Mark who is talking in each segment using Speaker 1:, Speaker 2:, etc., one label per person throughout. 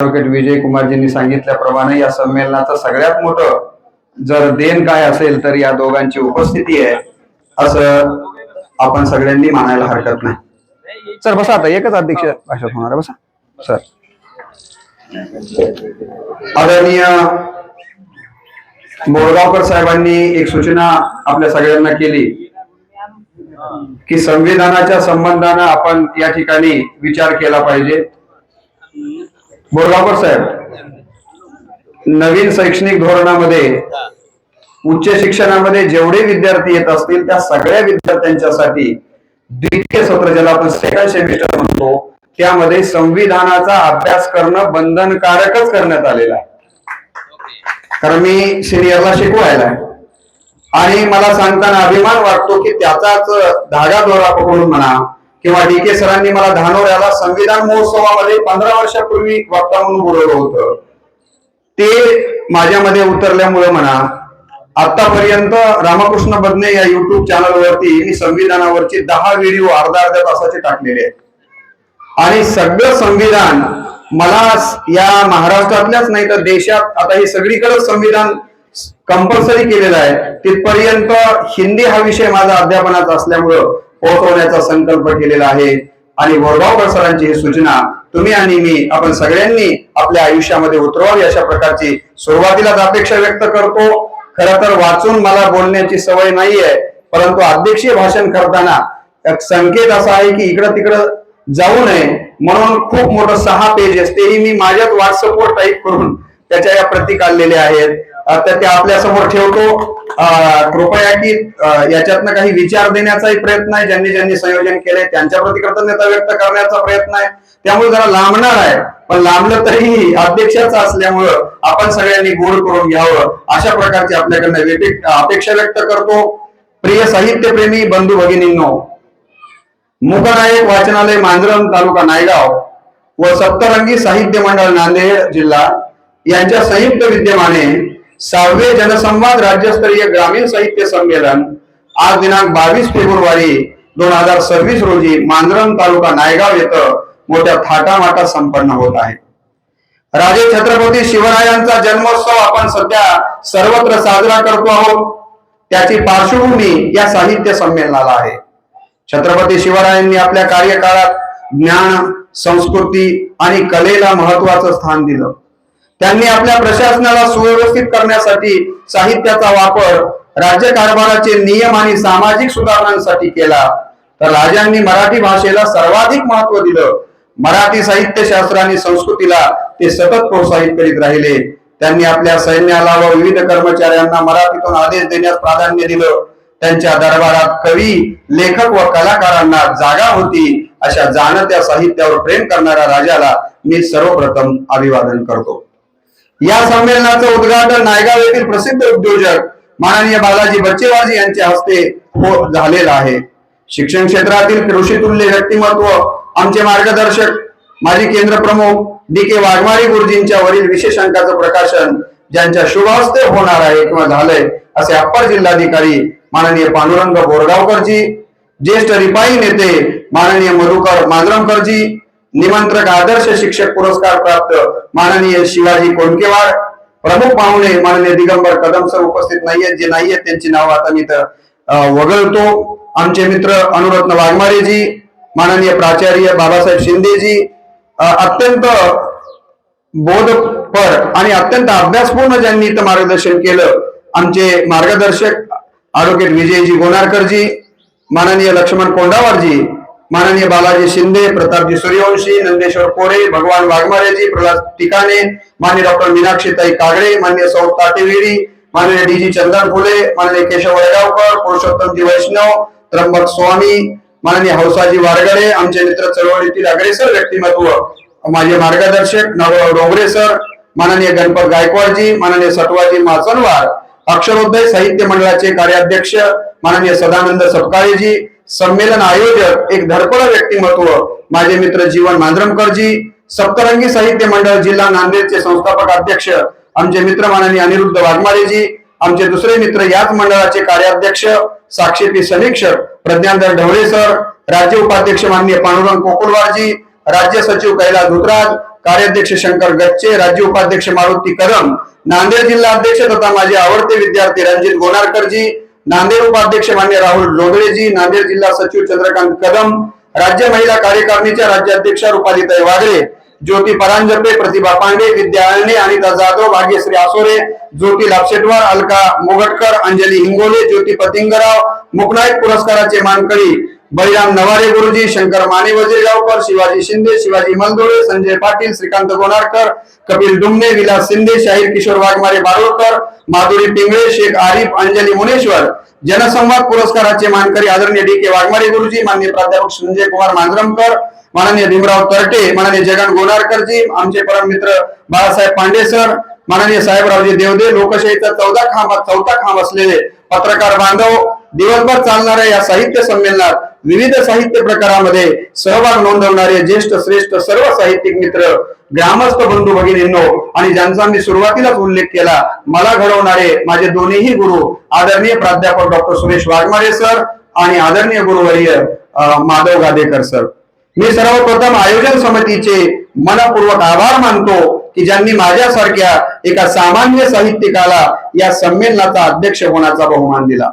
Speaker 1: Advocate विजय कुमारजींनी सांगितल्याप्रमाणे या संमेलनाचं सगळ्यात मोठं जर देण काय असेल तर या दोघांची उपस्थिती आहे असं आपण सगळ्यांनी मानायला हरकत नाही। सर बसा, आता एकच अध्यक्ष भाषण होणार आहे, बसा सर। आदरणीय बोरगावकर साहेबांनी एक सूचना आपल्या सगळ्यांना केली की संविधानाच्या संबंधाने आपण या ठिकाणी विचार केला पाहिजे। बोरगावकर साहेब, नवीन शैक्षणिक धोरणामध्ये उच्च शिक्षणामध्ये जेवढे विद्यार्थी येत असतील त्या सगळ्या विद्यार्थ्यांच्यासाठी द्वितीय सत्र, ज्याला आपण सेकंड सेमिस्टर म्हणतो, त्यामध्ये संविधानाचा अभ्यास करणं बंधनकारकच करण्यात आलेला आहे। कारण मी सिनियरला शिकवायला आहे आणि मला सांगताना अभिमान वाटतो की त्याचाच धागा दोरा पकडून म्हणा किंवा DK सरांनी मला धानोऱ्याला संविधान महोत्सवामध्ये 15 वर्षापूर्वी वक्ता म्हणून बोलवलं होतं, ते माझ्यामध्ये उतरल्यामुळे म्हणा आतापर्यंत रामकृष्ण बदने या YouTube चॅनलवरती मी संविधानावरची 10 व्हिडिओ अर्ध्या तासाचे टाकलेले आहेत आणि सगळं संविधान मला या महाराष्ट्रातल्याच नाही तर देशात आता हे सगळीकडे संविधान कंपल्सरी केलेलं आहे, तिथपर्यंत हिंदी हा विषय माझा अध्यापनाचा असल्यामुळे पोहोचवण्याचा संकल्प केलेला आहे। आणि बोरगावकर सरांची ही सूचना तुम्ही आणि मी आपण सगळ्यांनी आपल्या आयुष्यामध्ये उतरवावी अशा प्रकारची सुरुवातीलाच अपेक्षा व्यक्त करतो। खरं तर वाचून मला बोलण्याची सवय नाहीये, परंतु अध्यक्षीय भाषण करताना एक संकेत असा आहे की इकडं तिकडं जाऊ नये म्हणून खूप मोठं 6 पेजेस तेही मी माझ्याच व्हॉट्सअपवर टाईप करून त्याच्या या प्रती काढलेल्या आहेत, तर त्या आपल्या समोर ठेवतो। कृपया की याच्यातनं काही विचार देण्याचाही प्रयत्न आहे, ज्यांनी संयोजन केले त्यांच्या प्रती कृतज्ञता व्यक्त करण्याचा प्रयत्न आहे। त्यामुळे जरा लांबणार आहे, पण लांबलं तरीही अध्यक्षाचं असल्यामुळं आपण सगळ्यांनी गोड करून घ्यावं अशा प्रकारची आपल्याकडनं अपेक्षा व्यक्त करतो। प्रिय साहित्यप्रेमी बंधू भगिनींनो, मुकनायक वाचनालय मांजरम तालुका नायगाव व सप्तरंगी साहित्य मंडळ नांदेड जिल्हा यांच्या संयुक्त विद्यमाने 6वे जनसंवाद राज्यस्तरीय ग्रामीण साहित्य संमेलन आज दिनांक 22 फेब्रुवारी 2026 रोजी मांजरम तालुका नायगाव येथे मोठ्या थाटामाटात संपन्न होत आहे। राजे छत्रपती शिवरायांचा जन्मोत्सव आपण सध्या सर्वत्र साजरा करतो आहोत, त्याची पार्श्वभूमी या साहित्य संमेलनाला आहे। छत्रपती शिवरायांनी आपल्या कार्यकाळात ज्ञान, संस्कृती आणि कलेला महत्त्वाचं स्थान दिलं। त्यांनी आपल्या प्रशासनाला सुव्यवस्थित करण्यासाठी साहित्याचा वापर राज्यकारभाराचे नियम आणि सामाजिक सुधारणांसाठी केला, तर राजांनी मराठी भाषेला सर्वाधिक महत्त्व दिलं। मराठी साहित्य शास्त्र आणि संस्कृतीला ते सतत प्रोत्साहित करीत राहिले। त्यांनी आपल्या सैन्याला व विविध कर्मचाऱ्यांना मराठीतून आदेश देण्यास प्राधान्य दिलं। त्यांच्या दरबारात कवी, लेखक व कलाकारांना जागा होती। अशा जाणत्या साहित्यावर प्रेम करणाऱ्या राजाला मी सर्वप्रथम अभिवादन करतो। या संमेलनाचं उद्घाटन नायगाव येथील प्रसिद्ध उद्योजक माननीय बालाजी बच्चेबाजी यांच्या हस्ते झालेलं आहे। शिक्षण क्षेत्रातील कृषीतुल्य व्यक्तिमत्व आमचे मार्गदर्शक माजी केंद्र प्रमुख DK वाघमारे गुरुजींच्या वरील विशेष अंकाचं प्रकाशन ज्यांच्या शुभ हस्ते होणार आहे किंवा झालंय असे अप्पर जिल्हाधिकारी माननीय पांडुरंग बोरगावकरजी, ज्येष्ठ रिपाई नेते माननीय मधुकर मांजरमकरजी, निमंत्रक आदर्श शिक्षक पुरस्कार प्राप्त माननीय शिवाजी कोणकेवाड, प्रमुख पाहुणे माननीय दिगंबर कदम सर उपस्थित नाहीयेत, जे नाहीयेत त्यांची नाव आता मी वगळतो। आमचे मित्र अनुरत्न वाघमारेजी, माननीय प्राचार्य बाबासाहेब शिंदेजी, अत्यंत बोधपर आणि अत्यंत अभ्यासपूर्ण ज्यांनी इथं मार्गदर्शन केलं, आमचे मार्गदर्शक ॲडव्होकेट विजयजी गोनारकरजी, माननीय लक्ष्मण कोंडावरजी, माननीय बालाजी शिंदे, प्रतापजी सूर्यवंशी, नंदेश्वर कोरे, भगवान वाघमारेजी, प्रल्हाद टिकाणे, माननीय डॉक्टर मीनाक्षीताई कागडे, माननीय सौ ताटेवेरी, माननीय DG चंदन फुले, माननीय केशव वडगावकर, पुरुषोत्तमजी वैष्णव, त्र्यंबक स्वामी, माननीय हौसाजी वारगडे, आमचे मित्र चळवळीतील अग्रेसर व्यक्तिमत्व माझे मार्गदर्शक नागोराव डोंगरे सर, माननीय गणपत गायकवाडजी, माननीय सटवाजी माचनवार, अक्षरोदय साहित्य मंडळाचे कार्याध्यक्ष माननीय सदानंद सपकाळेजी, संमेलन आयोजक एक धडपड व्यक्तिमत्व माझे मित्र जीवन मांजरमकरजी, सप्तरंगी साहित्य मंडळ जिल्हा नांदेडचे संस्थापक अध्यक्ष आमचे मित्र माननीय अनिरुद्ध वाघमारेजी, आमचे दुसरे मित्र याच मंडळाचे कार्याध्यक्ष साक्षीपी समीक्षक प्रज्ञानधर ढवळे सर, राज्य उपाध्यक्ष माननीय पांडुरंग कोकुलवारजी, राज्य सचिव कैलास धुतराज, कार्याध्यक्ष शंकर गच्चे, राज्य उपाध्यक्ष मारुती कदम, नांदेड जिल्हा अध्यक्ष तथा माझे आवडते विद्यार्थी रणजित गोनारकरजी, नांदेड उपाध्यक्ष मान्य राहुल लोदळेजी, नांदेड जिल्हा सचिव चंद्रकांत कदम, राज्य महिला कार्यकारिणीच्या राज्याध्यक्षा रुपालीताई वागळे, ज्योती परांजपे, प्रतिभा पांडे, विद्या अळणे, अनिता जाधव, भाग्यश्री आसोरे, ज्योती लापशेटवार, अलका मोगटकर, अंजली हिंगोले, ज्योती पतिंगराव, मुकनायक पुरस्काराचे मानकरी बळीराम नवारे गुरुजी, शंकर माने वजीरगावकर, शिवाजी शिंदे, शिवाजी मलदोळे, संजय पाटील, श्रीकांत गोनारकर, कपिल दुमने, विलास शिंदे, शाहीर किशोर वाघमारे बारोळकर, माधुरी पिंगळे, शेख आरिफ, अंजली मुनेश्वर, जनसंवाद पुरस्काराचे मानकरी आदरणीय डी.के. वाघमारे गुरुजी, माननीय प्राध्यापक संजय कुमार मांजरमकर, माननीय भीमराव तरटे, माननीय जगन गोनारकरजी, आमचे परम मित्र बाळासाहेब पांडे सर, माननीय साहेबरावजी देवदे, लोकशाहीचा चौथा खांब असलेले पत्रकार बांधव, दिवसभर चालणाऱ्या या साहित्य संमेलनात विविध साहित्य प्रकारामध्ये सहभाग नोंदवणारे ज्येष्ठ श्रेष्ठ सर्व साहित्यिक मित्र, ग्रामस्थ बंधू भगिनींनो आणि ज्यांचा मी सुरुवातीलाच उल्लेख केला, मला घडवणारे माझे दोन्हीही गुरु आदरणीय प्राध्यापक डॉक्टर सुरेश वाघमारे सर आणि आदरणीय गुरुवर्य माधव गादेकर सर. मी सर्वप्रथम आयोजन समितीचे मनपूर्वक आभार मानतो की ज्यांनी माझ्यासारख्या एका सामान्य साहित्यिकाला या संमेलनाचा अध्यक्ष होण्याचा बहुमान दिला.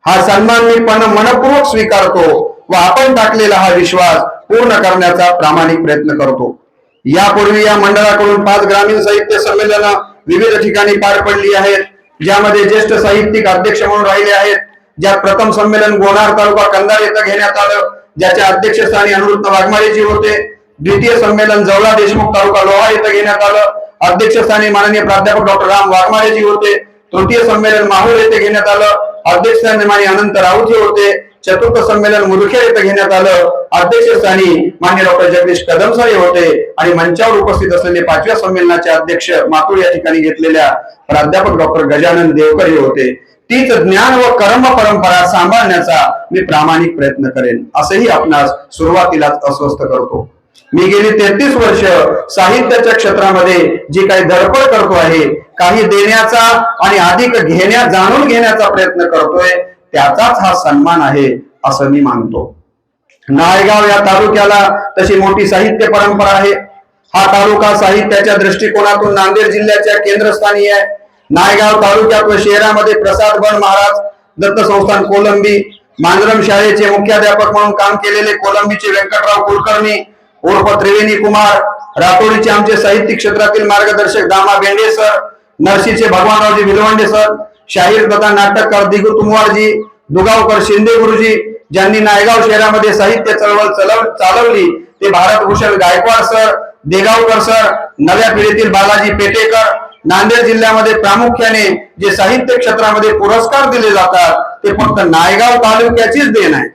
Speaker 1: हा सन्मान मी मनपूर्वक स्वीकारतो व आपण टाकलेला हा विश्वास पूर्ण करण्याचा प्रामाणिक प्रयत्न करतो. यापूर्वी या मंडळाकडून 5 ग्रामीण साहित्य संमेलन विविध ठिकाणी पार पडली आहेत, ज्यामध्ये ज्येष्ठ साहित्यिक अध्यक्ष म्हणून राहिले आहेत. ज्यात प्रथम संमेलन गोनार तालुका कंधार येथे घेण्यात आलं, ज्याच्या अध्यक्षस्थानी अनुरुद्ध वाघमारेजी होते. द्वितीय संमेलन जवळा देशमुख तालुका लोहा येथे घेण्यात आलं, अध्यक्षस्थानी माननीय प्राध्यापक डॉक्टर राम वाघमारेजी होते. तृतीय संमेलन माहूर येथे घेण्यात आलं, अध्यक्षस्थानी माननीय अनंत राऊत होते. चतुर्थ संमेलन मुदखेड येथे घेण्यात आलं, अध्यक्षस्थानी माननीय डॉक्टर जगदीश कदम सर होते आणि मंचावर उपस्थित असलेले 5व्या संमेलनाचे अध्यक्ष मातूर या ठिकाणी घेतलेल्या प्राध्यापक डॉक्टर गजानन देवकर होते. तीच ज्ञान व कर्म परंपरा सांभाळण्याचा मी प्रामाणिक प्रयत्न करेन, असेही आपणास सुरुवातीलाच अस्वस्थ करतो. मी गेली 33 वर्ष साहित्याच्या क्षेत्रामध्ये जी काही धडपड करतो आहे, काही देण्याचा आणि अधिक जाणून घेण्याचा प्रयत्न करतोय, त्याचाच हा सन्मान आहे असं मी मानतो. नायगाव या तालुक्याला तशी मोठी साहित्य परंपरा आहे. हा तालुका साहित्याच्या दृष्टिकोनातून नांदेड जिल्ह्याच्या केंद्रस्थानी आहे. नायगाव तालुक्यात व शहरामध्ये प्रसाद बन महाराज, दत्त संस्थान कोलंबी, मांजरम शाळेचे मुख्याध्यापक म्हणून काम केलेले कोलंबीचे व्यंकटराव कुलकर्णी उर्फ त्रिवेणी कुमार, रातोडीचे आमचे साहित्य क्षेत्रातील मार्गदर्शक दामा बेंडे सर, नरसीचे भगवानरावजी विलवंडे सर, शाहीर तथा नाटककार दिगू तुमवारजी, दुगावकर शिंदे गुरुजी, ज्यांनी नायगाव शहरामध्ये साहित्य चळवळ चालवली, ते भारतभूषण गायकवाड सर, देगावकर सर, नव्या पिढीतील बालाजी पेटेकर. नांदेड जिल्ह्यामध्ये प्रामुख्याने जे साहित्य क्षेत्रामध्ये पुरस्कार दिले जातात ते फक्त नायगाव तालुक्याचीच देण आहे.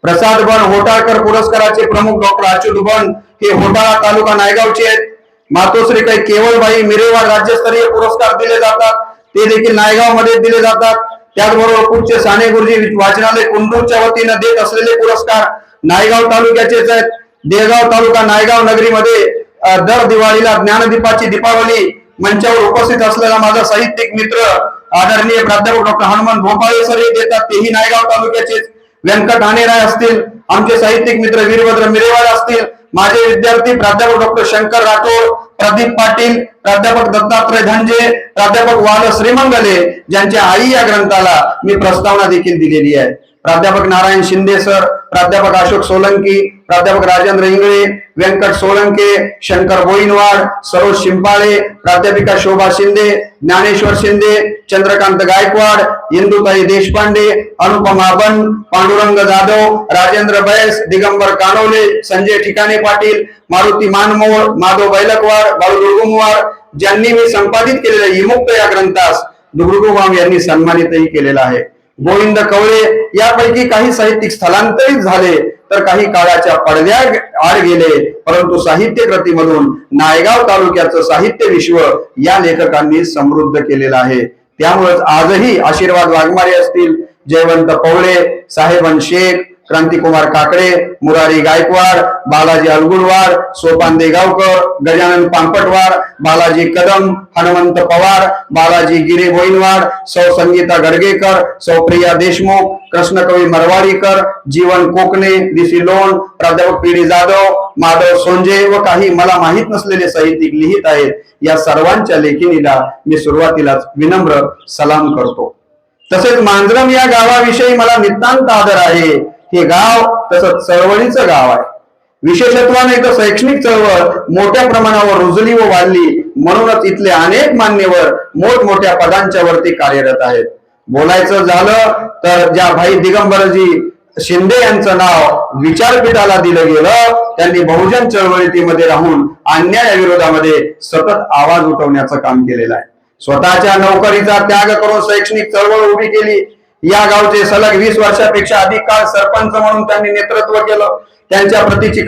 Speaker 1: प्रसाद बन होटाळकर पुरस्काराचे प्रमुख डॉक्टर अच्युत बन हे होटाळा तालुका नायगावचे आहेत. मातोश्री काही केवळबाई मिरेवाड राज्यस्तरीय पुरस्कार दिले जातात, ते देखील नायगाव मध्ये दिले जातात. त्याचबरोबर पूज्य साने गुरुजी वाचनालय कुंडूरच्या वतीने देत असलेले पुरस्कार नायगाव तालुक्याचेच आहेत. देगाव तालुका नायगाव नगरीमध्ये दर दिवाळीला ज्ञानदीपाची दीपावली मंचावर उपस्थित असलेला माझा साहित्यिक मित्र आदरणीय प्राध्यापक डॉक्टर हनुमंत भोपाळे सर हे देतात, तेही नायगाव तालुक्याचेच. व्यंकट आनेराय असतील, आमचे साहित्यिक मित्र वीरभद्र मिरेवाड असतील, माझे विद्यार्थी प्राध्यापक डॉक्टर शंकर राठोड, प्रदीप पाटील, प्राध्यापक दत्तात्रय धनजे, प्राध्यापक वाल श्रीमंगले, ज्यांच्या आई या ग्रंथाला मी प्रस्तावना देखील दिलेली आहे. प्राध्यापक नारायण शिंदे सर, प्राध्यापक अशोक सोलंकी, प्राध्यापक राजेंद्र इंगळे, व्यंकट सोलंके, शंकर बोईनवाड, सरोज शिंपाळे, प्राध्यापिका शोभा शिंदे, ज्ञानेश्वर शिंदे, चंद्रकांत गायकवाड, इंदुताई देशपांडे, अनुपमा बन, पांडुरंग जाधव, राजेंद्र बैस, दिगंबर कानोले, संजय ठिकाणे पाटील, मारुती मानमोळ, माधव बैलकवाड, बाळू दुर्गुमवाड, ज्यांनी मी संपादित केलेल्या विमुक्त या ग्रंथास दुर्गुबाम यांनी सन्मानितही केलेला आहे. गोविंद कवळे, यापैकी काही साहित्यिक स्थलांतरित झाले तर काही काळाच्या पडद्या आड गेले, परंतु साहित्य कृतीमधून नायगाव तालुक्याचं साहित्य विश्व या लेखकांनी समृद्ध केलेलं आहे. त्यामुळेच आजही आशीर्वाद वाघमारे असतील, जयवंत पवळे, साहेबन शेख, क्रांतिकुमार काकडे, मुरारी गायकवाड, बालाजी अलगुडवाड, सोपान देगावकर, गजानन पांपटवार, बालाजी कदम, हनुमंत पवार, बालाजी गिरे बोईनवाड, सौ संगीता गडगेकर, सौ प्रिया देशमुख, कृष्णकवी मरवाडीकर, जीवन कोकणे, दिसी लोण, प्राध्यापक पी.डी. जाधव, माधव सोंजे व काही मला माहित नसलेले साहित्यिक लिहित आहेत. या सर्वांच्या लेखिनीला मी सुरुवातीलाच विनम्र सलाम करतो. तसेच मांजरम या गावाविषयी मला नितांत आदर आहे. हे गाव तसंच चळवळीचं गाव आहे. विशेषत्वाने इथं शैक्षणिक चळवळ मोठ्या प्रमाणावर रुजली व वाढली, म्हणूनच इथले अनेक मान्यवर मोठमोठ्या पदांच्या वरती कार्यरत आहेत. बोलायचं झालं तर ज्या भाई दिगंबरजी शिंदे यांचं नाव विचारपीठाला दिलं गेलं, त्यांनी बहुजन चळवळीमध्ये राहून अन्यायाविरोधामध्ये सतत आवाज उठवण्याचं काम केलेलं आहे. स्वतःच्या नोकरीचा त्याग करून शैक्षणिक चळवळ उभी केली. या गावचे सलग 20 वर्षापेक्षा अधिक काळ सरपंच म्हणून त्यांनी नेतृत्व केलं. त्यांच्या प्रतीची